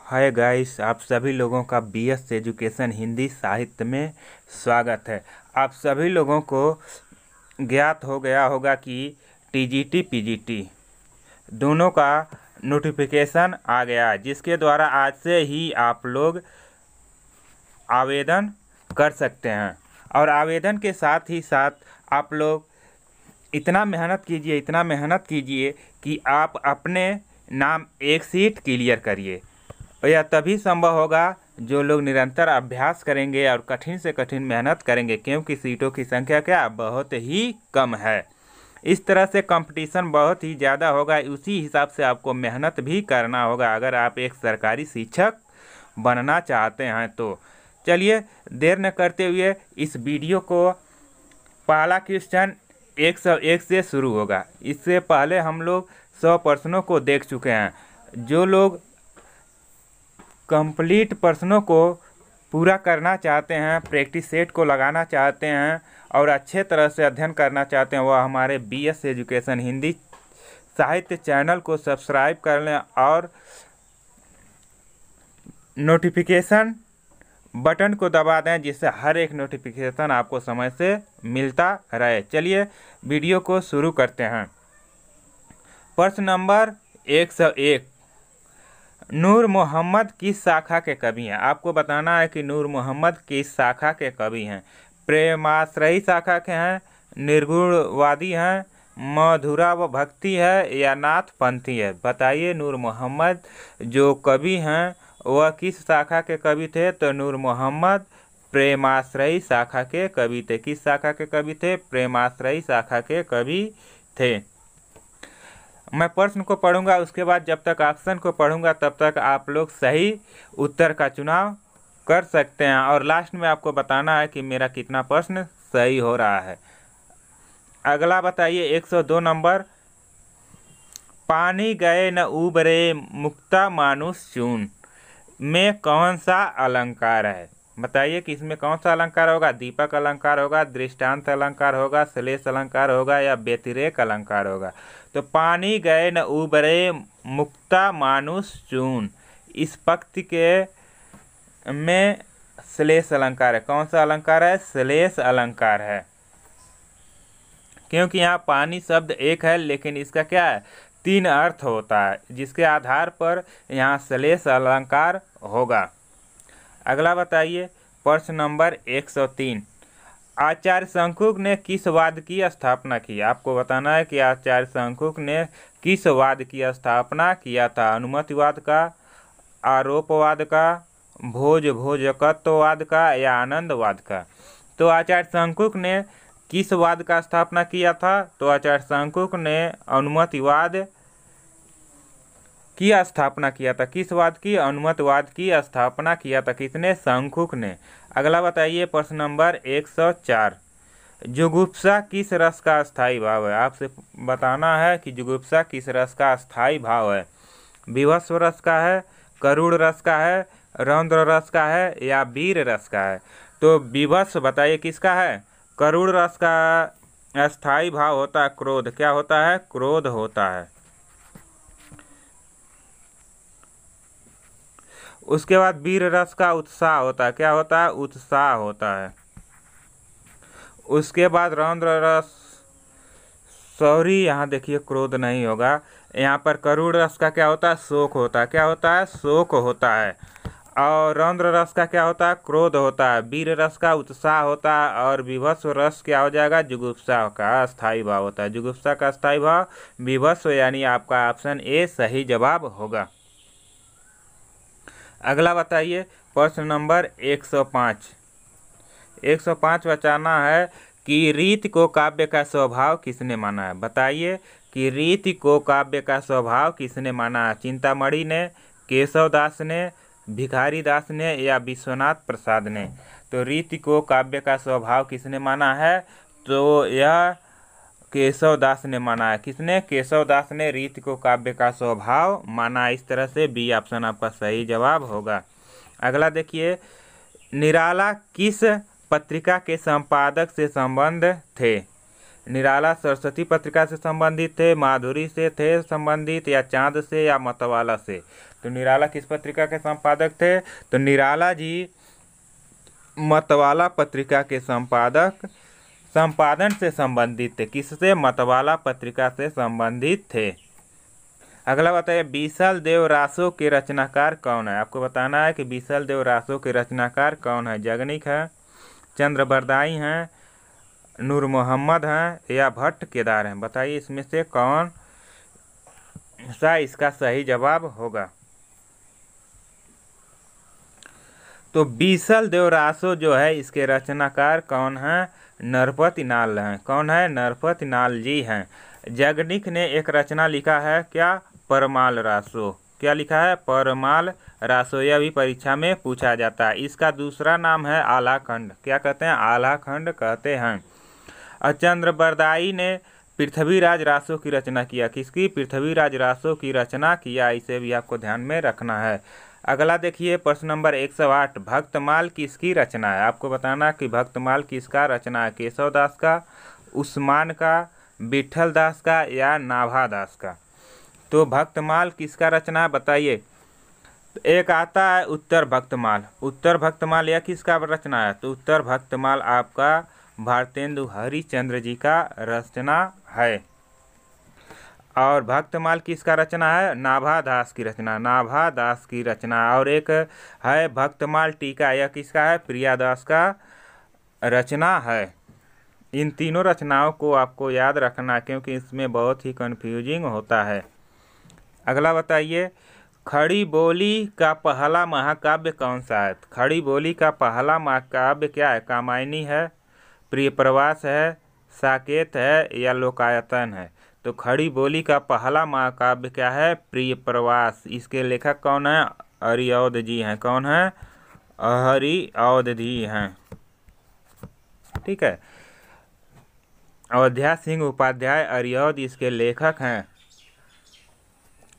Hi guys, आप सभी लोगों का बीएस एजुकेशन हिंदी साहित्य में स्वागत है। आप सभी लोगों को ज्ञात हो गया होगा कि टीजीटी पीजीटी दोनों का नोटिफिकेशन आ गया है, जिसके द्वारा आज से ही आप लोग आवेदन कर सकते हैं। और आवेदन के साथ ही साथ आप लोग इतना मेहनत कीजिए कि आप अपने नाम एक सीट क्लियर करिए। यह तभी संभव होगा जो लोग निरंतर अभ्यास करेंगे और कठिन से कठिन मेहनत करेंगे, क्योंकि सीटों की संख्या क्या बहुत ही कम है। इस तरह से कंपटीशन बहुत ही ज़्यादा होगा। उसी हिसाब से आपको मेहनत भी करना होगा अगर आप एक सरकारी शिक्षक बनना चाहते हैं तो। चलिए देर न करते हुए इस वीडियो को, पहला क्वेश्चन 101 से शुरू होगा। इससे पहले हम लोग 100 प्रश्नों को देख चुके हैं। जो लोग कंप्लीट प्रश्नों को पूरा करना चाहते हैं, प्रैक्टिस सेट को लगाना चाहते हैं और अच्छे तरह से अध्ययन करना चाहते हैं, वह हमारे बीएस एजुकेशन हिंदी साहित्य चैनल को सब्सक्राइब कर लें और नोटिफिकेशन बटन को दबा दें, जिससे हर एक नोटिफिकेशन आपको समय से मिलता रहे। चलिए वीडियो को शुरू करते हैं। प्रश्न नंबर 101, नूर मोहम्मद किस शाखा के कवि हैं? आपको बताना है कि नूर मोहम्मद किस शाखा के कवि हैं। प्रेमाश्रयी शाखा के हैं, निर्गुणवादी हैं, मधुरा व भक्ति है या नाथपंथी है? बताइए नूर मोहम्मद जो कवि हैं वह किस शाखा के कवि थे? तो नूर मोहम्मद प्रेमाश्रयी शाखा के कवि थे। किस शाखा के कवि थे? प्रेमाश्रयी शाखा के कवि थे। मैं प्रश्न को पढ़ूंगा, उसके बाद जब तक ऑप्शन को पढ़ूंगा तब तक आप लोग सही उत्तर का चुनाव कर सकते हैं और लास्ट में आपको बताना है कि मेरा कितना प्रश्न सही हो रहा है। अगला बताइए 102 नंबर, पानी गए न उबरे मुक्ता मानुष चून में कौन सा अलंकार है? बताइए कि इसमें कौन सा अलंकार होगा? दीपक अलंकार होगा, दृष्टांत अलंकार होगा, श्लेष अलंकार होगा या व्यतिरेक अलंकार होगा? तो पानी गए न उबरे मुक्ता मानुष चून, इस पंक्ति के में श्लेष अलंकार है। कौन सा अलंकार है? श्लेष अलंकार है, क्योंकि यहाँ पानी शब्द एक है लेकिन इसका क्या है? 3 अर्थ होता है, जिसके आधार पर यहाँ श्लेष अलंकार होगा। अगला बताइए प्रश्न नंबर 103, आचार्य शंकुक ने किस वाद की स्थापना की? आपको बताना है कि आचार्य शंकुक ने किस वाद की स्थापना किया था? अनुमतिवाद का, आरोपवाद का, भोजकत्ववाद का या आनंदवाद का? तो आचार्य शंकुक ने किस वाद का स्थापना किया था? तो आचार्य शंकुक ने अनुमतिवाद की स्थापना किया था। किस वाद की? अनुमतवाद की स्थापना किया था। किसने? शंकुक ने। अगला बताइए प्रश्न नंबर 104, जुगुप्सा किस रस का स्थायी भाव है? आपसे बताना है कि जुगुप्सा किस रस का स्थायी भाव है। विभत्स रस का है, करुण रस का है, रौद्र रस का है या वीर रस का है? तो विभत्स बताइए किसका है? करुण रस का स्थायी भाव होता है क्रोध। क्या होता है? क्रोध होता है। उसके बाद वीर रस का उत्साह होता है। क्या होता है? उत्साह होता है। उसके बाद रौद्र रस, सॉरी यहाँ देखिए क्रोध नहीं होगा, यहाँ पर करुण रस का क्या होता है? शोक होता है। क्या होता है? शोक होता है। और रौद्र रस का क्या होता है? क्रोध होता है। वीर रस का उत्साह होता है और विभत्स रस क्या हो जाएगा? जुगुप्सा का स्थायी भाव होता है। जुगुप्सा का स्थायी भाव विभत्स, यानी आपका ऑप्शन ए सही जवाब होगा। अगला बताइए प्रश्न नंबर 105, 105 बताना है कि रीति को काव्य का स्वभाव किसने माना है? बताइए कि रीति को काव्य का स्वभाव किसने माना है? चिंतामणि ने, केशव दास ने, भिखारी दास ने या विश्वनाथ प्रसाद ने? तो रीति को काव्य का स्वभाव किसने माना है? तो यह केशव दास ने माना है। किसने? केशव दास ने रीति को काव्य का स्वभाव माना। इस तरह से बी ऑप्शन आपका सही जवाब होगा। अगला देखिए, निराला किस पत्रिका के संपादक से संबंध थे? निराला सरस्वती पत्रिका से संबंधित थे, माधुरी से थे संबंधित, या चांद से, या मतवाला से। तो निराला किस पत्रिका के संपादक थे? तो निराला जी मतवाला पत्रिका के संपादन से संबंधित थे। किससे? मतवाला पत्रिका से संबंधित थे। अगला बताइए, बीसल देव रासो के रचनाकार कौन है? आपको बताना है कि बीसल देव रासो के रचनाकार कौन है। जगनिक है, चंद्रबरदाई हैं, नूर मोहम्मद हैं, या भट्ट केदार हैं। बताइए इसमें से कौन सा इसका सही जवाब होगा। तो बीसल देव रासो जो है इसके रचनाकार कौन है? नरपति नाल हैं। कौन है? नरपति नाल जी हैं। जगनिक ने एक रचना लिखा है, क्या? परमाल रासो। क्या लिखा है? परमाल रासो। यह भी परीक्षा में पूछा जाता है। इसका दूसरा नाम है आलाखंड। क्या कहते हैं? आलाखंड कहते हैं। और चंद्रबरदाई ने पृथ्वीराज रासो की रचना किया। किसकी? पृथ्वीराज रासो की रचना किया। इसे भी आपको ध्यान में रखना है। अगला देखिए प्रश्न नंबर 108, भक्तमाल किसकी रचना है? आपको बताना कि भक्तमाल किसका रचना है। केशव दास का, उस्मान का, विठल दास का, या नाभा दास का। तो भक्तमाल किसका रचना है बताइए। एक आता है उत्तर भक्तमाल। उत्तर भक्तमाल यह किसका रचना है? तो उत्तर भक्तमाल आपका भारतेंदु हरिश्चंद्र जी का रचना है। और भक्तमाल किसका रचना है? नाभा दास की रचना। नाभा दास की रचना। और एक है भक्तमाल टीका। यह किसका है? प्रियादास का रचना है। इन तीनों रचनाओं को आपको याद रखना क्योंकि इसमें बहुत ही कंफ्यूजिंग होता है। अगला बताइए, खड़ी बोली का पहला महाकाव्य कौन सा है? खड़ी बोली का पहला महाकाव्य क्या है? कामायनी है, प्रिय प्रवास है, साकेत है, या लोकायतन है। तो खड़ी बोली का पहला महाकाव्य क्या है? प्रिय प्रवास। इसके लेखक कौन है? अरियौध जी हैं। कौन है? हरिऔध जी हैं। ठीक है, अयोध्या सिंह उपाध्याय अरियौध इसके लेखक हैं।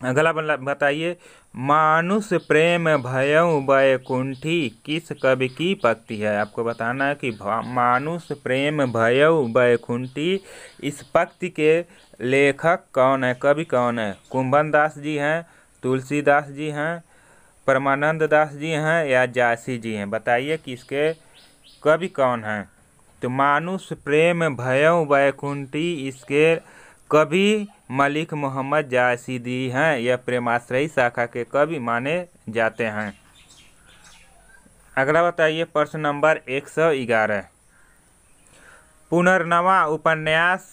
अगला बताइए, मानुष प्रेम भयउ बैकुंठी किस कवि की पंक्ति है? आपको बताना है कि मानुष प्रेम भयउ बैकुंठी इस पंक्ति के लेखक कौन है? कवि कौन है? कुंभन दास जी हैं, तुलसीदास जी हैं, परमानंद दास जी हैं, या जासी जी हैं। बताइए कि इसके कवि कौन हैं। तो मानुष प्रेम भयउ बैकुंठी इसके कवि मलिक मोहम्मद जासीदी हैं। यह प्रेमाश्रयी शाखा के कवि माने जाते हैं। अगला बताइए प्रश्न नंबर 111, पुनर्नवा उपन्यास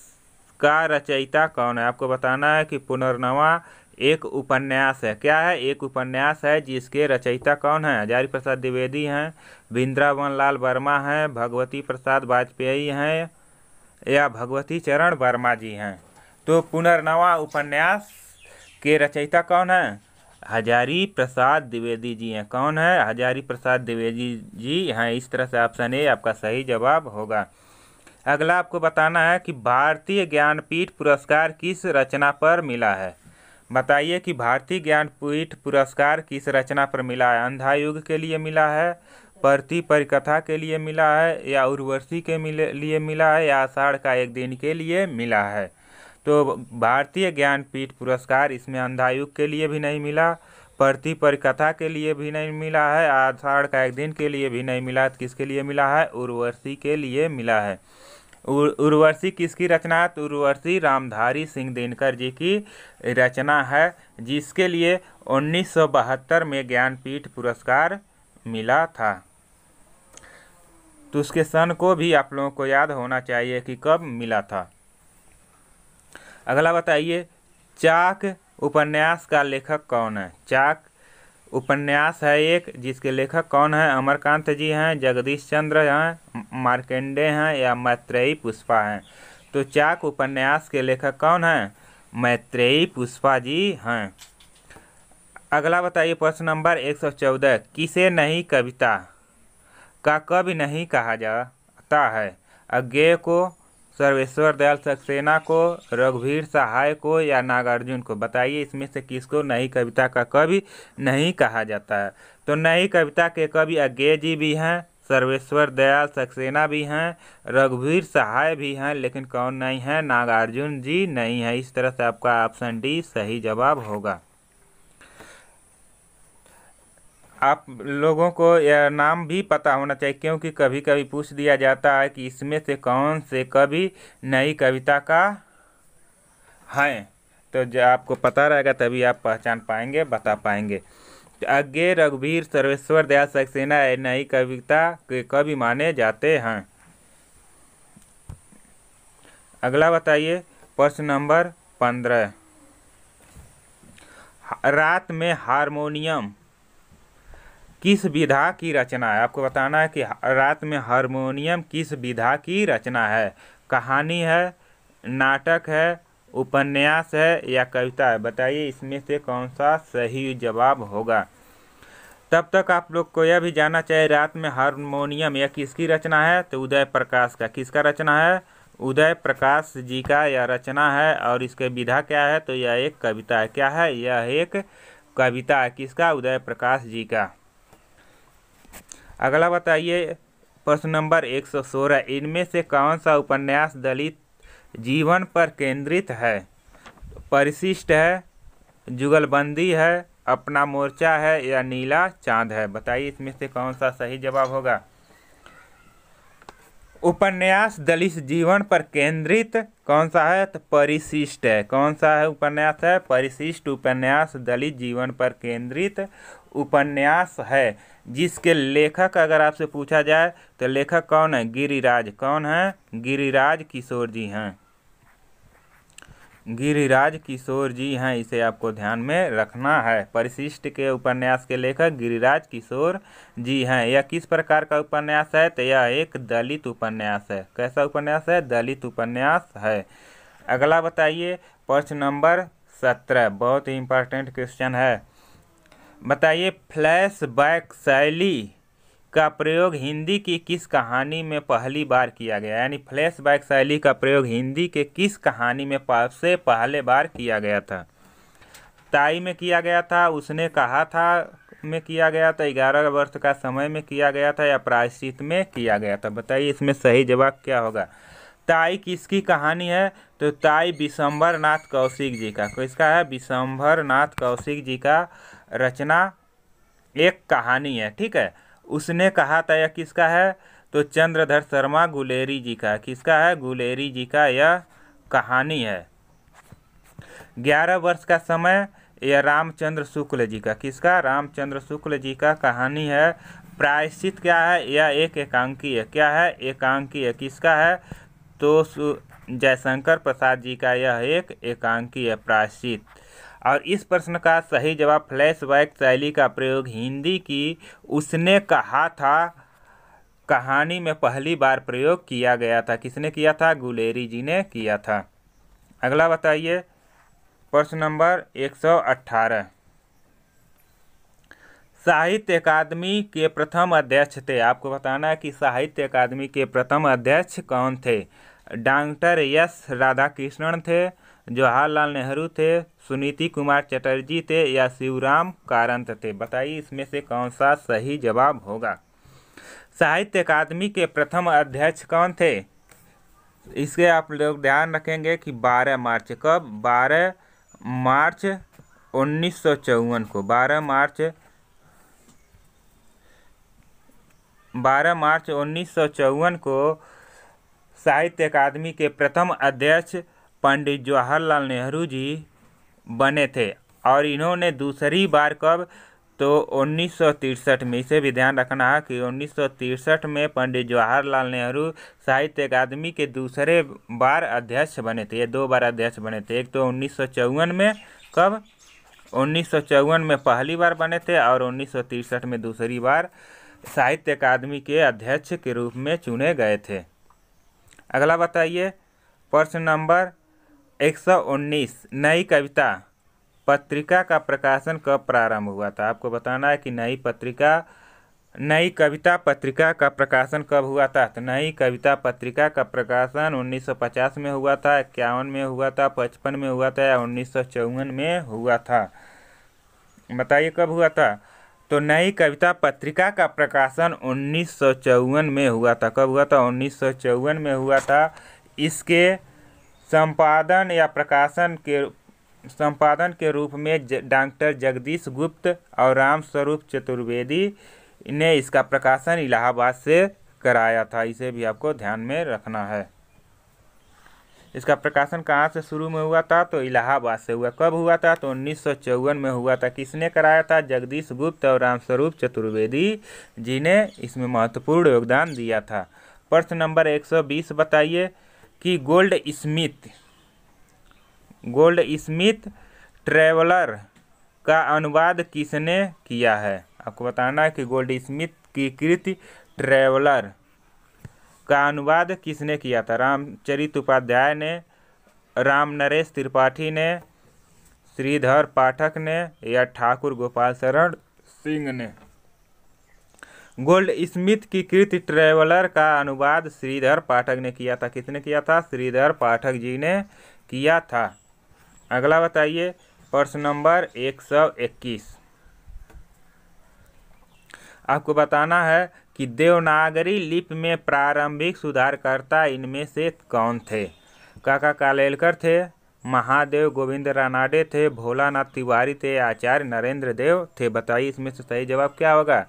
का रचयिता कौन है? आपको बताना है कि पुनर्नवा एक उपन्यास है। क्या है? एक उपन्यास है जिसके रचयिता कौन है? हजारी प्रसाद द्विवेदी हैं, वृंदावन लाल वर्मा हैं, भगवती प्रसाद वाजपेयी हैं, या भगवती चरण वर्मा जी हैं। तो पुनर्नवा उपन्यास के रचयिता कौन है? हजारी प्रसाद द्विवेदी जी हैं। कौन है? हजारी प्रसाद द्विवेदी जी हैं। इस तरह से ऑप्शन ए आपका सही जवाब होगा। अगला आपको बताना है कि भारतीय ज्ञानपीठ पुरस्कार किस रचना पर मिला है? बताइए कि भारतीय ज्ञानपीठ पुरस्कार किस रचना पर मिला है? अंधा युग के लिए मिला है, परती परिकथा के लिए मिला है, या उर्वशी के लिए मिला है, या आषाढ़ का एक दिन के लिए मिला है। तो भारतीय ज्ञानपीठ पुरस्कार इसमें अंधा युग के लिए भी नहीं मिला, परती परिकथा के लिए भी नहीं मिला है, आषाढ़ का एक दिन के लिए भी नहीं मिला। तो किसके लिए मिला है? उर्वशी के लिए मिला है। उर्वशी किसकी रचना है? तो उर्वशी रामधारी सिंह दिनकर जी की रचना है, जिसके लिए 1972 में ज्ञानपीठ पुरस्कार मिला था। तो उसके सन को भी आप लोगों को याद होना चाहिए कि कब मिला था। अगला बताइए, चाक उपन्यास का लेखक कौन है? चाक उपन्यास है एक जिसके लेखक कौन है? अमरकांत जी हैं, जगदीश चंद्र हैं, मार्कंडे हैं, या मैत्रेयी पुष्पा हैं। तो चाक उपन्यास के लेखक कौन हैं? मैत्रेयी पुष्पा जी हैं। अगला बताइए प्रश्न नंबर 114, किसे नहीं कविता का कवि नहीं कहा जाता है? अज्ञेय को, सर्वेश्वर दयाल सक्सेना को, रघुवीर सहाय को, या नागार्जुन को। बताइए इसमें से किसको नई कविता का कवि नहीं कहा जाता है? तो नई कविता के कवि अज्ञेय जी भी हैं, सर्वेश्वर दयाल सक्सेना भी हैं, रघुवीर सहाय भी हैं, लेकिन कौन नहीं है? नागार्जुन जी नहीं है। इस तरह से आपका ऑप्शन डी सही जवाब होगा। आप लोगों को यह नाम भी पता होना चाहिए, क्योंकि कभी कभी पूछ दिया जाता है कि इसमें से कौन से कवि नई कविता का है, तो जो आपको पता रहेगा तभी आप पहचान पाएंगे, बता पाएंगे। आगे रघुवीर सर्वेश्वर दयाल सक्सेना नई कविता के कवि माने जाते हैं। अगला बताइए प्रश्न नंबर 15। रात में हारमोनियम किस विधा की रचना है? आपको बताना है कि रात में हारमोनियम किस विधा की रचना है। कहानी है, नाटक है, उपन्यास है या कविता है? बताइए इसमें से कौन सा सही जवाब होगा। तब तक आप लोग को यह भी जानना चाहिए रात में हारमोनियम यह किसकी रचना है, तो उदय प्रकाश का। किसका रचना है? उदय प्रकाश जी का यह रचना है। और इसके विधा क्या है? तो यह एक कविता है। क्या है? यह एक कविता है। किसका? उदय प्रकाश जी का। अगला बताइए प्रश्न नंबर 116। इनमें से कौन सा उपन्यास दलित जीवन पर केंद्रित है? परिशिष्ट है, जुगलबंदी है, अपना मोर्चा है या नीला चांद है? बताइए इसमें से कौन सा सही जवाब होगा। उपन्यास दलित जीवन पर केंद्रित कौन सा है? तो परिशिष्ट है। कौन सा है उपन्यास है? परिशिष्ट उपन्यास दलित जीवन पर केंद्रित उपन्यास है, जिसके लेखक अगर आपसे पूछा जाए तो लेखक कौन है? गिरिराज। कौन है? गिरिराज किशोर जी हैं। गिरिराज किशोर जी हैं, इसे आपको ध्यान में रखना है। परिशिष्ट के उपन्यास के लेखक गिरिराज किशोर जी हैं। यह किस प्रकार का उपन्यास है? तो यह एक दलित उपन्यास है। कैसा उपन्यास है? दलित उपन्यास है। अगला बताइए प्रश्न नंबर 17। बहुत ही इंपॉर्टेंट क्वेश्चन है। बताइए फ्लैशबैक शैली का प्रयोग हिंदी की किस कहानी में पहली बार किया गया? यानी फ्लैशबैक शैली का प्रयोग हिंदी के किस कहानी में सबसे पहले बार किया गया था? ताई में किया गया था, उसने कहा था में किया गया था, 11 वर्ष का समय में किया गया था या प्रायश्चित में किया गया था? बताइए इसमें सही जवाब क्या होगा। ताई किसकी कहानी है? तो ताई विशंभर नाथ कौशिक जी का। किसका है? विशंभर नाथ कौशिक जी का रचना एक कहानी है। ठीक है। उसने कहा था यह किसका है? तो चंद्रधर शर्मा गुलेरी जी का। किसका है? गुलेरी जी का यह कहानी है। 11 वर्ष का समय यह रामचंद्र शुक्ल जी का। किसका? रामचंद्र शुक्ल जी का कहानी है। प्रायश्चित क्या है? यह एक एकांकी है। क्या है? एकांकी है। किसका है? तो जयशंकर प्रसाद जी का यह एक एकांकी है, प्रायश्चित। और इस प्रश्न का सही जवाब फ्लैशबैक शैली का प्रयोग हिंदी की उसने कहा था कहानी में पहली बार प्रयोग किया गया था। किसने किया था? गुलेरी जी ने किया था। अगला बताइए प्रश्न नंबर 118। साहित्य अकादमी के प्रथम अध्यक्ष थे। आपको बताना है कि साहित्य अकादमी के प्रथम अध्यक्ष कौन थे? डॉक्टर एस राधाकृष्णन थे, जवाहरलाल नेहरू थे, सुनीति कुमार चटर्जी थे या शिवराम कारंत थे? बताइए इसमें से कौन सा सही जवाब होगा। साहित्य अकादमी के प्रथम अध्यक्ष कौन थे? इसके आप लोग ध्यान रखेंगे कि 12 मार्च कब? 12 मार्च 1954 को। 12 मार्च 1954 को साहित्य अकादमी के प्रथम अध्यक्ष पंडित जवाहरलाल नेहरू जी बने थे। और इन्होंने दूसरी बार कब? तो 1963 में। इसे भी ध्यान रखना है कि 1963 में पंडित जवाहरलाल नेहरू साहित्य अकादमी के दूसरे बार अध्यक्ष बने थे। ये 2 बार अध्यक्ष बने थे। एक तो 1954 में, कब? 1954 में पहली बार बने थे और 1963 में दूसरी बार साहित्य अकादमी के अध्यक्ष के रूप में चुने गए थे। अगला बताइए प्रश्न नंबर 119। नई कविता पत्रिका का प्रकाशन कब प्रारंभ हुआ था? आपको बताना है कि नई कविता पत्रिका का प्रकाशन कब हुआ था? तो नई कविता पत्रिका का प्रकाशन 1950 में हुआ था, 51 में हुआ था, 55 में हुआ था या 1954 में हुआ था? बताइए कब हुआ था। तो नई कविता पत्रिका का प्रकाशन 1954 में हुआ था। कब हुआ था? 1954 में हुआ था। इसके संपादन या संपादन के रूप में डॉक्टर जगदीश गुप्त और राम स्वरूप चतुर्वेदी ने इसका प्रकाशन इलाहाबाद से कराया था। इसे भी आपको ध्यान में रखना है। इसका प्रकाशन कहाँ से शुरू में हुआ था? तो इलाहाबाद से हुआ। कब हुआ था? तो 1954 में हुआ था। किसने कराया था? जगदीश गुप्त और रामस्वरूप चतुर्वेदी जी ने इसमें महत्वपूर्ण योगदान दिया था। प्रश्न नंबर 120 बताइए कि गोल्ड स्मिथ ट्रैवलर का अनुवाद किसने किया है? आपको बताना है कि गोल्ड स्मिथ की कृति ट्रैवलर का अनुवाद किसने किया था? रामचरित उपाध्याय ने, राम नरेश त्रिपाठी ने, श्रीधर पाठक ने या ठाकुर गोपाल शरण सिंह ने? गोल्ड स्मिथ की कृति ट्रैवलर का अनुवाद श्रीधर पाठक ने किया था। किसने किया था? श्रीधर पाठक जी ने किया था। अगला बताइए प्रश्न नंबर 121। आपको बताना है कि देवनागरी लिपि में प्रारंभिक सुधारकर्ता इनमें से कौन थे? काका कालेलकर थे, महादेव गोविंद रानाडे थे, भोलानाथ तिवारी थे, आचार्य नरेंद्र देव थे। बताइए इसमें से सही जवाब क्या होगा?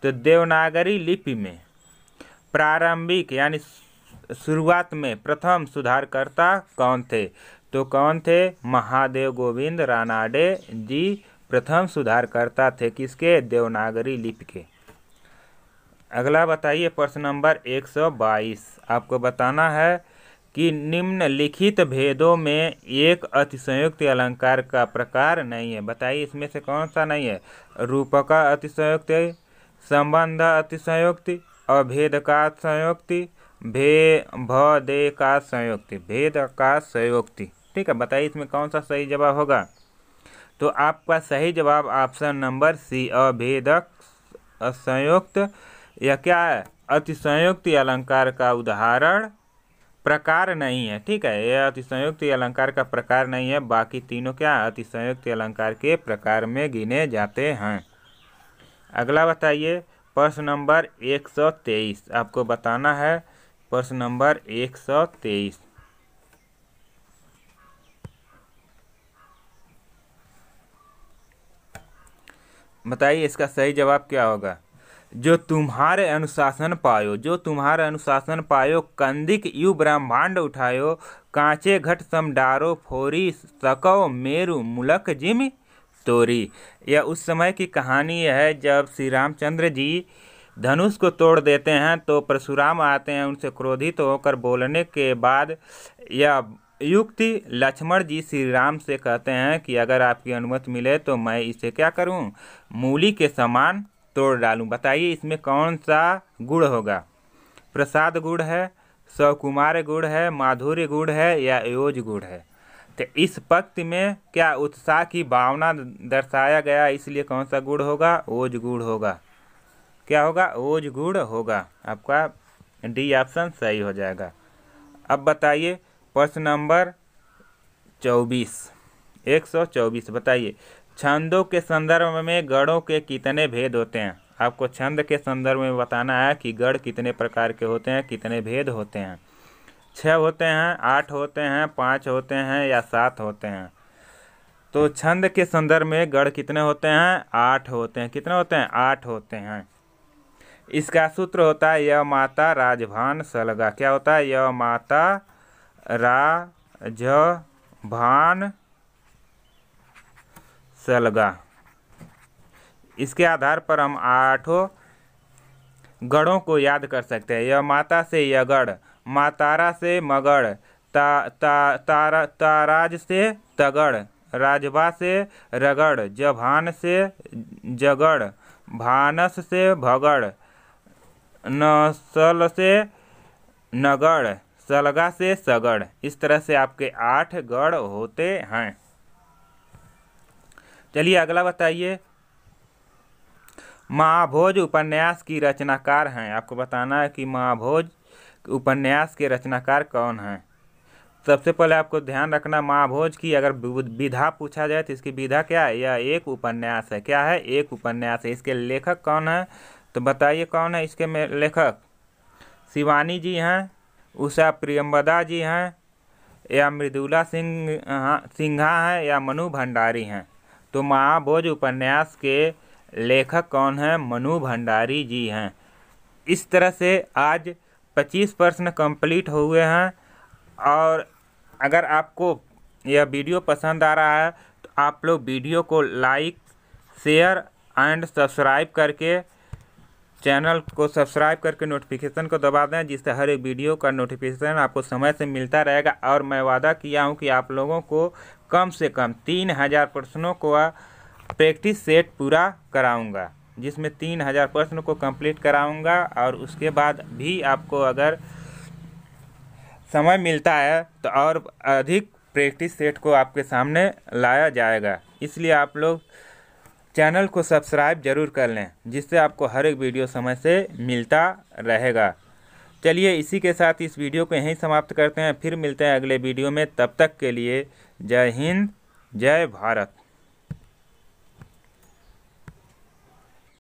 तो देवनागरी लिपि में प्रारंभिक यानी शुरुआत में प्रथम सुधारकर्ता कौन थे? तो कौन थे? महादेव गोविंद रानाडे जी प्रथम सुधारकर्ता थे। किसके? देवनागरी लिपि के। अगला बताइए प्रश्न नंबर 122। आपको बताना है कि निम्नलिखित भेदों में एक अतिसंयुक्त अलंकार का प्रकार नहीं है। बताइए इसमें से कौन सा नहीं है? रूपका अतिसंयुक्ति, संबंध अतिसंयुक्ति, अभेद का संयुक्ति, भेद का संयुक्ति, भेद का संयुक्ति। ठीक है, बताइए इसमें कौन सा सही जवाब होगा? तो आपका सही जवाब ऑप्शन नंबर सी, अभेदक संयुक्त या क्या है? अतिसंयुक्त अलंकार का उदाहरण प्रकार नहीं है। ठीक है, यह अतिसंयुक्त अलंकार का प्रकार नहीं है। बाकी तीनों क्या? अतिसंयुक्त अलंकार के प्रकार में गिने जाते हैं। अगला बताइए प्रश्न नंबर 123। आपको बताना है प्रश्न नंबर 123। बताइए इसका सही जवाब क्या होगा? जो तुम्हारे अनुशासन पायो, कंदिक यु ब्रह्मांड उठायो, कांचे घट समडारो फोरी, सकौ मेरु मुलक जिम तोरी। यह उस समय की कहानी है जब श्री रामचंद्र जी धनुष को तोड़ देते हैं तो परशुराम आते हैं। उनसे क्रोधित होकर बोलने के बाद यह युक्ति लक्ष्मण जी श्री राम से कहते हैं कि अगर आपकी अनुमति मिले तो मैं इसे क्या करूं? मूली के समान तोड़ डालूं। बताइए इसमें कौन सा गुण होगा? प्रसाद गुण है, सकुमार गुण है, माधुर्य गुण है या योज गुण है? तो इस पंक्ति में क्या उत्साह की भावना दर्शाया गया, इसलिए कौन सा गुण होगा? ओज गुण होगा। क्या होगा? ओज गुण होगा। आपका डी ऑप्शन सही हो जाएगा। अब बताइए प्रश्न नंबर 124। बताइए छंदों के संदर्भ में गढ़ों के कितने भेद होते हैं? आपको छंद के संदर्भ में बताना है कि गढ़ कितने प्रकार के होते हैं, कितने भेद होते हैं। 6 होते हैं, 8 होते हैं, 5 होते हैं या 7 होते हैं? तो छंद के संदर्भ में गढ़ कितने होते हैं? 8 होते हैं। कितने होते हैं? 8 होते हैं। इसका सूत्र होता है य माता राजभान सलगा। क्या होता है? य माता राजभान सलगा। इसके आधार पर हम 8 गढ़ों को याद कर सकते हैं। य माता से यगढ़, मातारा से मगढ़, ताराज से तगड़, राजभा से रगड़, जभान से जगड़, भानस से भगड़, नसल से नगड़, सलगा से सगड़। इस तरह से आपके 8 गढ़ होते हैं। चलिए अगला बताइए। महाभोज उपन्यास की रचनाकार हैं। आपको बताना है कि महाभोज उपन्यास के रचनाकार कौन हैं? सबसे पहले आपको ध्यान रखना महाभोज की अगर विधा पूछा जाए तो इसकी विधा क्या है? यह एक उपन्यास है। क्या है? एक उपन्यास है। इसके लेखक कौन है? तो बताइए कौन है इसके में लेखक? शिवानी जी हैं, उषा प्रियंवदा जी हैं, या मृदुला सिन्हा हैं, या मनु भंडारी हैं? तो महाभोज उपन्यास के लेखक कौन हैं? मनु भंडारी जी हैं। इस तरह से आज 25 प्रश्न कंप्लीट हुए हैं। और अगर आपको यह वीडियो पसंद आ रहा है तो आप लोग वीडियो को लाइक, शेयर एंड सब्सक्राइब करके चैनल को सब्सक्राइब करके नोटिफिकेशन को दबा दें, जिससे हर एक वीडियो का नोटिफिकेशन आपको समय से मिलता रहेगा। और मैं वादा किया हूं कि आप लोगों को कम से कम 3000 प्रश्नों को प्रैक्टिस सेट पूरा कराऊंगा, जिसमें 3000 प्रश्न को कंप्लीट कराऊंगा। और उसके बाद भी आपको अगर समय मिलता है तो और अधिक प्रैक्टिस सेट को आपके सामने लाया जाएगा। इसलिए आप लोग चैनल को सब्सक्राइब जरूर कर लें, जिससे आपको हर एक वीडियो समय से मिलता रहेगा। चलिए इसी के साथ इस वीडियो को यहीं समाप्त करते हैं। फिर मिलते हैं अगले वीडियो में। तब तक के लिए जय हिंद, जय भारत।